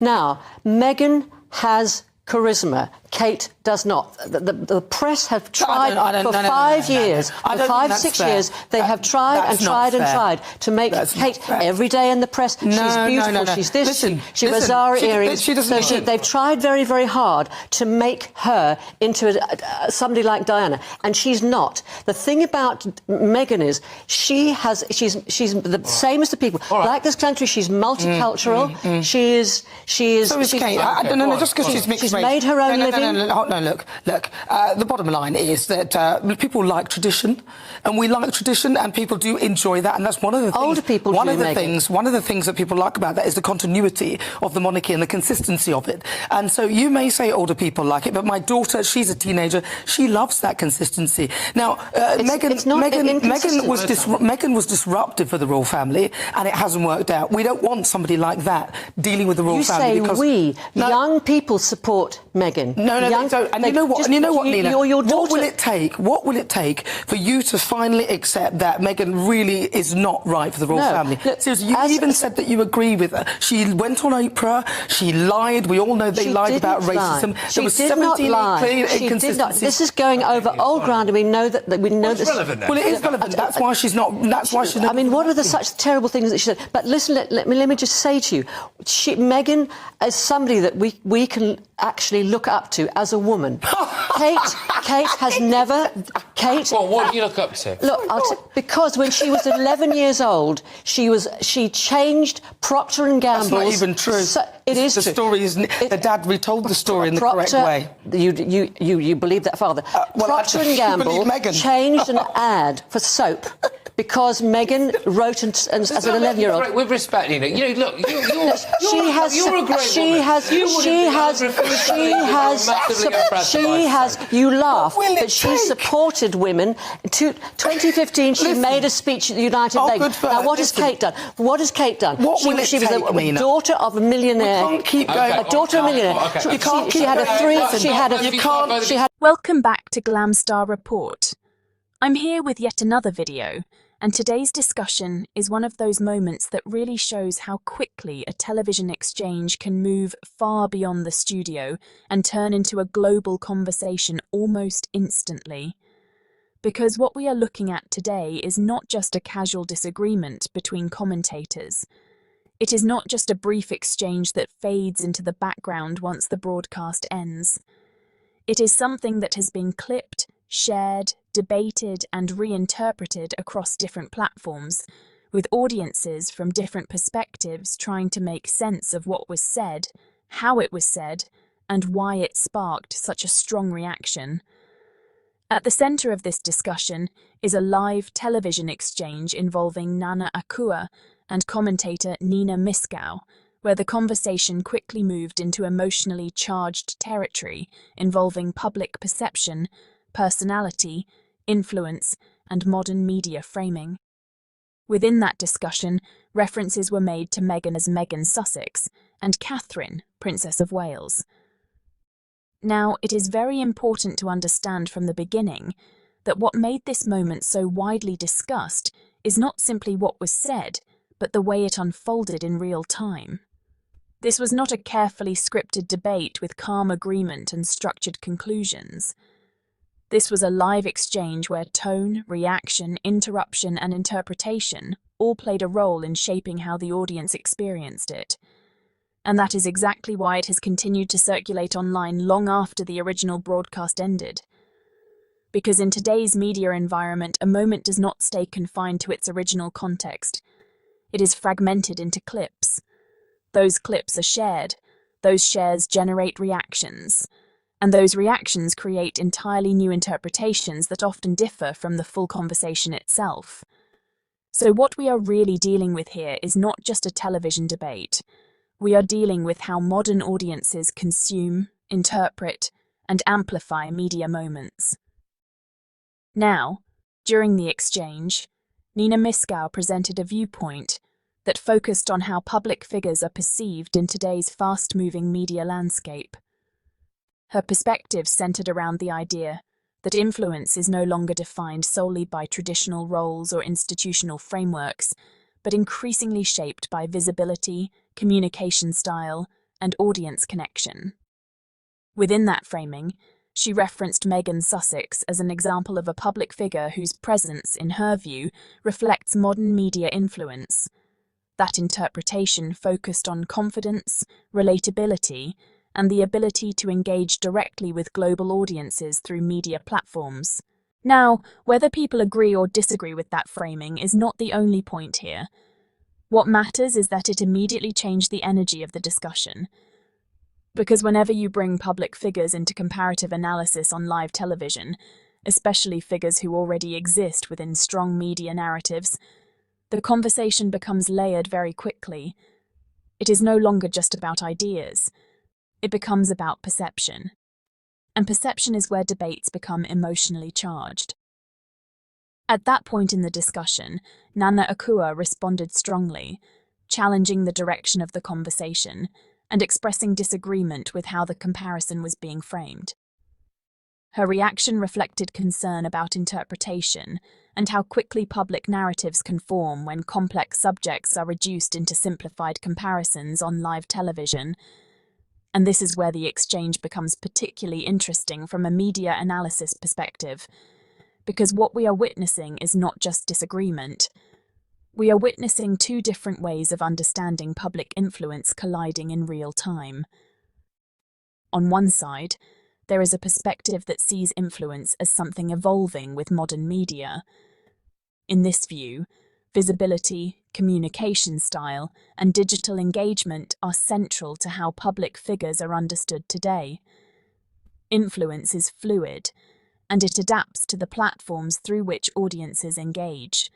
Now, Meghan has charisma. Kate does not. The press have tried for 5 years, for 5, 6 years, they have tried and tried to make Kate every day in the press. She's beautiful, she's this, she wears Zara earrings. So they've tried very, very hard to make her into somebody like Diana, and she's not. The thing about Meghan is she's the same as the people. Like this country, she's multicultural. She is. So is Kate. No, just because she's mixed race. She's made her own living. No, look. The bottom line is that people like tradition, and we like tradition, and people do enjoy that, and that's one of the things. Older people One of the things that people like about that is the continuity of the monarchy and the consistency of it. And so you may say older people like it, but my daughter, she's a teenager, she loves that consistency. Now, Meghan was disruptive for the royal family, and it hasn't worked out. We don't want somebody like that dealing with the royal family. You say young people support Meghan. No, they don't. And you know what, Nina? What will it take for you to finally accept that Meghan really is not right for the royal family? Seriously, you even said that you agree with her. She went on Oprah, she lied. We all know they lied about racism. There was 17 clear inconsistencies. This is going over old ground, and we know that this. Well, it is relevant. That's why she's not. That's why she's not. I mean, what are the such terrible things that she said? But listen, let me just say to you, Meghan is somebody that we can actually look up to as a woman. Kate has never. Well, what do you look up to? Look, because when she was 11 years old, she changed Procter and Gamble's. That's not even true. It is the true. Story is the dad retold the story in the correct way. You believe that, father? Procter and Gamble changed an ad for soap because Meghan wrote as an 11-year-old. With respect, Nina, you know, look, you laugh, but she supported women. In 2015, she made a speech at the United Nations. Now, what has Kate done? What has Kate done? She was the daughter of a millionaire. We can't keep going. A daughter of a millionaire. She had a three. She had. Welcome back to Glamstar Report. I'm here with yet another video, and today's discussion is one of those moments that really shows how quickly a television exchange can move far beyond the studio and turn into a global conversation almost instantly. Because what we are looking at today is not just a casual disagreement between commentators. It is not just a brief exchange that fades into the background once the broadcast ends. It is something that has been clipped, shared, debated and reinterpreted across different platforms, with audiences from different perspectives trying to make sense of what was said, how it was said, and why it sparked such a strong reaction. At the centre of this discussion is a live television exchange involving Nana Akua and commentator Nina Myskow, where the conversation quickly moved into emotionally charged territory involving public perception, personality, influence, and modern media framing. Within that discussion, references were made to Meghan as Meghan Sussex and Catherine, Princess of Wales. Now, it is very important to understand from the beginning that what made this moment so widely discussed is not simply what was said, but the way it unfolded in real time. This was not a carefully scripted debate with calm agreement and structured conclusions. This was a live exchange where tone, reaction, interruption, and interpretation all played a role in shaping how the audience experienced it. And that is exactly why it has continued to circulate online long after the original broadcast ended. Because in today's media environment, a moment does not stay confined to its original context. It is fragmented into clips. Those clips are shared. Those shares generate reactions. And those reactions create entirely new interpretations that often differ from the full conversation itself. So what we are really dealing with here is not just a television debate. We are dealing with how modern audiences consume, interpret, and amplify media moments. Now, during the exchange, Nina Myskow presented a viewpoint that focused on how public figures are perceived in today's fast-moving media landscape. Her perspective centered around the idea that influence is no longer defined solely by traditional roles or institutional frameworks, but increasingly shaped by visibility, communication style, and audience connection. Within that framing, she referenced Meghan Sussex as an example of a public figure whose presence, in her view, reflects modern media influence. That interpretation focused on confidence, relatability, and the ability to engage directly with global audiences through media platforms. Now, whether people agree or disagree with that framing is not the only point here. What matters is that it immediately changed the energy of the discussion. Because whenever you bring public figures into comparative analysis on live television, especially figures who already exist within strong media narratives, the conversation becomes layered very quickly. It is no longer just about ideas. It becomes about perception. And perception is where debates become emotionally charged. At that point in the discussion, Nana Akua responded strongly, challenging the direction of the conversation and expressing disagreement with how the comparison was being framed. Her reaction reflected concern about interpretation and how quickly public narratives can form when complex subjects are reduced into simplified comparisons on live television. And this is where the exchange becomes particularly interesting from a media analysis perspective, because what we are witnessing is not just disagreement. We are witnessing two different ways of understanding public influence colliding in real time. On one side, there is a perspective that sees influence as something evolving with modern media. In this view, visibility, communication style, and digital engagement are central to how public figures are understood today. Influence is fluid, and it adapts to the platforms through which audiences engage.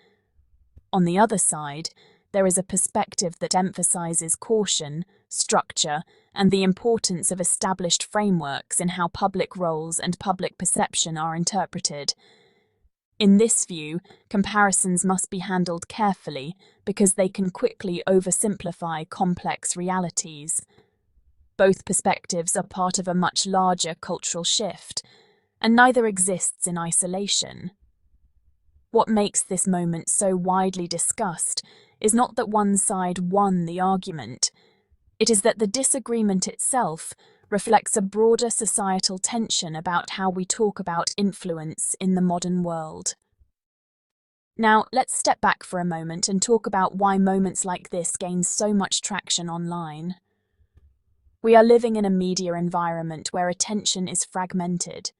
On the other side, there is a perspective that emphasizes caution, structure, and the importance of established frameworks in how public roles and public perception are interpreted. In this view, comparisons must be handled carefully because they can quickly oversimplify complex realities. Both perspectives are part of a much larger cultural shift, and neither exists in isolation. What makes this moment so widely discussed is not that one side won the argument. It is that the disagreement itself reflects a broader societal tension about how we talk about influence in the modern world. Now, let's step back for a moment and talk about why moments like this gain so much traction online. We are living in a media environment where attention is fragmented.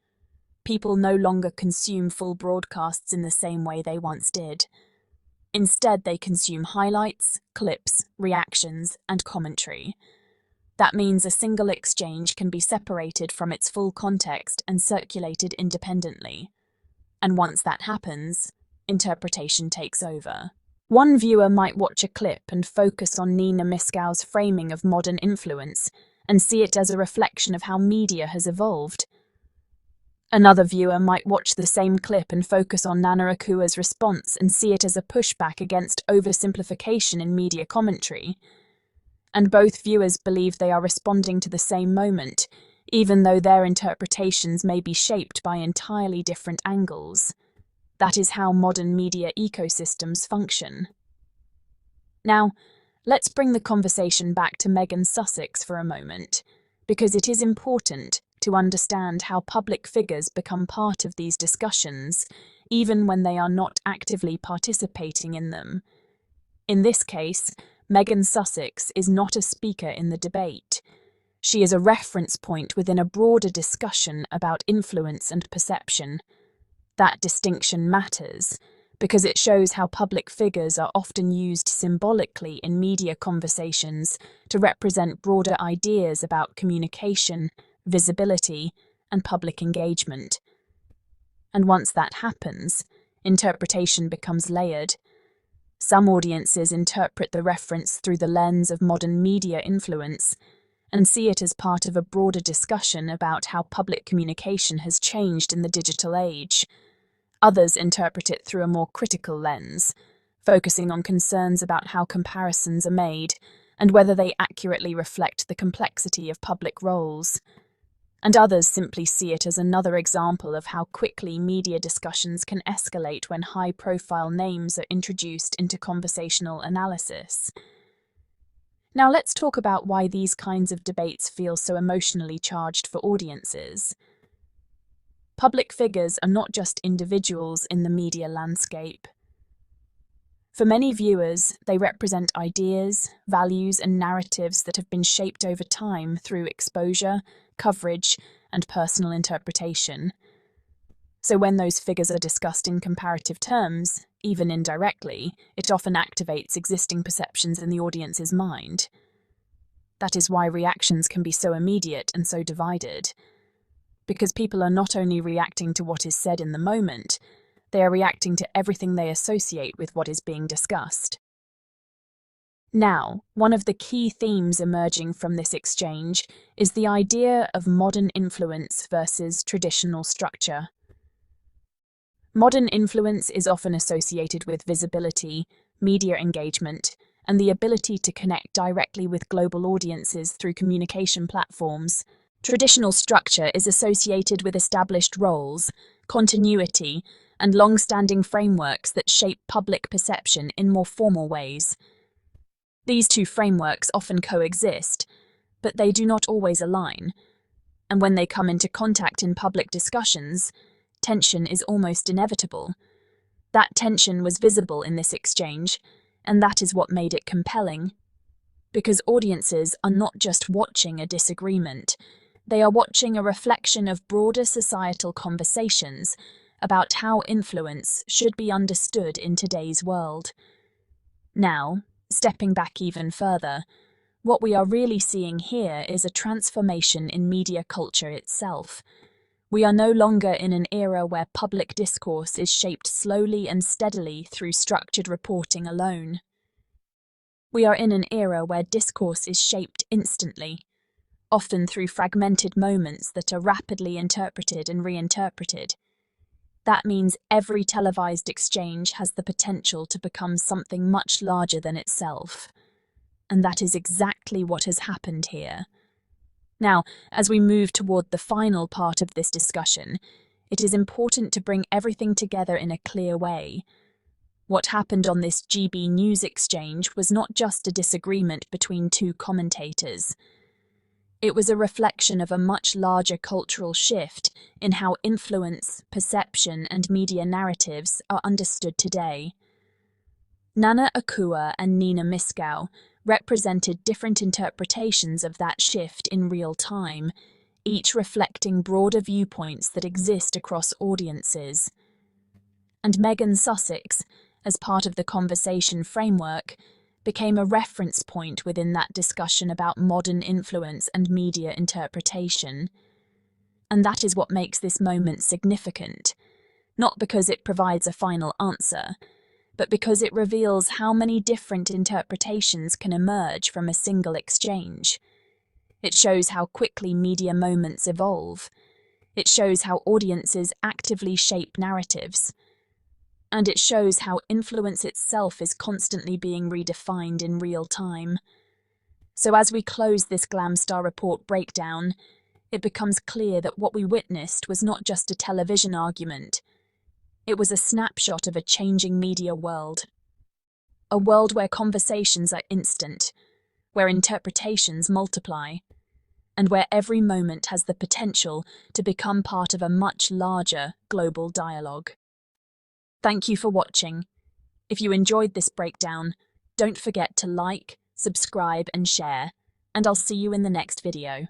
People no longer consume full broadcasts in the same way they once did. Instead, they consume highlights, clips, reactions, and commentary. That means a single exchange can be separated from its full context and circulated independently. And once that happens, interpretation takes over. One viewer might watch a clip and focus on Nina Myskow's framing of modern influence and see it as a reflection of how media has evolved. Another viewer might watch the same clip and focus on Nana Akua's response and see it as a pushback against oversimplification in media commentary. And both viewers believe they are responding to the same moment, even though their interpretations may be shaped by entirely different angles. That is how modern media ecosystems function. Now, let's bring the conversation back to Meghan Sussex for a moment, because it is important to understand how public figures become part of these discussions, even when they are not actively participating in them. In this case, Meghan Sussex is not a speaker in the debate. She is a reference point within a broader discussion about influence and perception. That distinction matters because it shows how public figures are often used symbolically in media conversations to represent broader ideas about communication, visibility, and public engagement. And once that happens, interpretation becomes layered. Some audiences interpret the reference through the lens of modern media influence and see it as part of a broader discussion about how public communication has changed in the digital age. Others interpret it through a more critical lens, focusing on concerns about how comparisons are made and whether they accurately reflect the complexity of public roles. And others simply see it as another example of how quickly media discussions can escalate when high-profile names are introduced into conversational analysis. Now let's talk about why these kinds of debates feel so emotionally charged for audiences. Public figures are not just individuals in the media landscape. For many viewers, they represent ideas, values, and narratives that have been shaped over time through exposure, coverage, and personal interpretation. So when those figures are discussed in comparative terms, even indirectly, it often activates existing perceptions in the audience's mind. That is why reactions can be so immediate and so divided. Because people are not only reacting to what is said in the moment, they are reacting to everything they associate with what is being discussed. Now, one of the key themes emerging from this exchange is the idea of modern influence versus traditional structure. Modern influence is often associated with visibility, media engagement, and the ability to connect directly with global audiences through communication platforms. Traditional structure is associated with established roles, continuity, and long-standing frameworks that shape public perception in more formal ways. These two frameworks often coexist, but they do not always align, and when they come into contact in public discussions, tension is almost inevitable. That tension was visible in this exchange, and that is what made it compelling. Because audiences are not just watching a disagreement, they are watching a reflection of broader societal conversations about how influence should be understood in today's world. Now, stepping back even further, what we are really seeing here is a transformation in media culture itself. We are no longer in an era where public discourse is shaped slowly and steadily through structured reporting alone. We are in an era where discourse is shaped instantly, often through fragmented moments that are rapidly interpreted and reinterpreted. That means every televised exchange has the potential to become something much larger than itself. And that is exactly what has happened here. Now, as we move toward the final part of this discussion, it is important to bring everything together in a clear way. What happened on this GB News exchange was not just a disagreement between two commentators. It was a reflection of a much larger cultural shift in how influence, perception, and media narratives are understood today. Nana Akua and Nina Myskow represented different interpretations of that shift in real time, each reflecting broader viewpoints that exist across audiences. And Meghan Sussex, as part of the conversation framework, became a reference point within that discussion about modern influence and media interpretation. And that is what makes this moment significant, not because it provides a final answer, but because it reveals how many different interpretations can emerge from a single exchange. It shows how quickly media moments evolve. It shows how audiences actively shape narratives. And it shows how influence itself is constantly being redefined in real time. So as we close this Glamstar Report breakdown, it becomes clear that what we witnessed was not just a television argument. It was a snapshot of a changing media world. A world where conversations are instant, where interpretations multiply, and where every moment has the potential to become part of a much larger global dialogue. Thank you for watching. If you enjoyed this breakdown, don't forget to like, subscribe, and share, and I'll see you in the next video.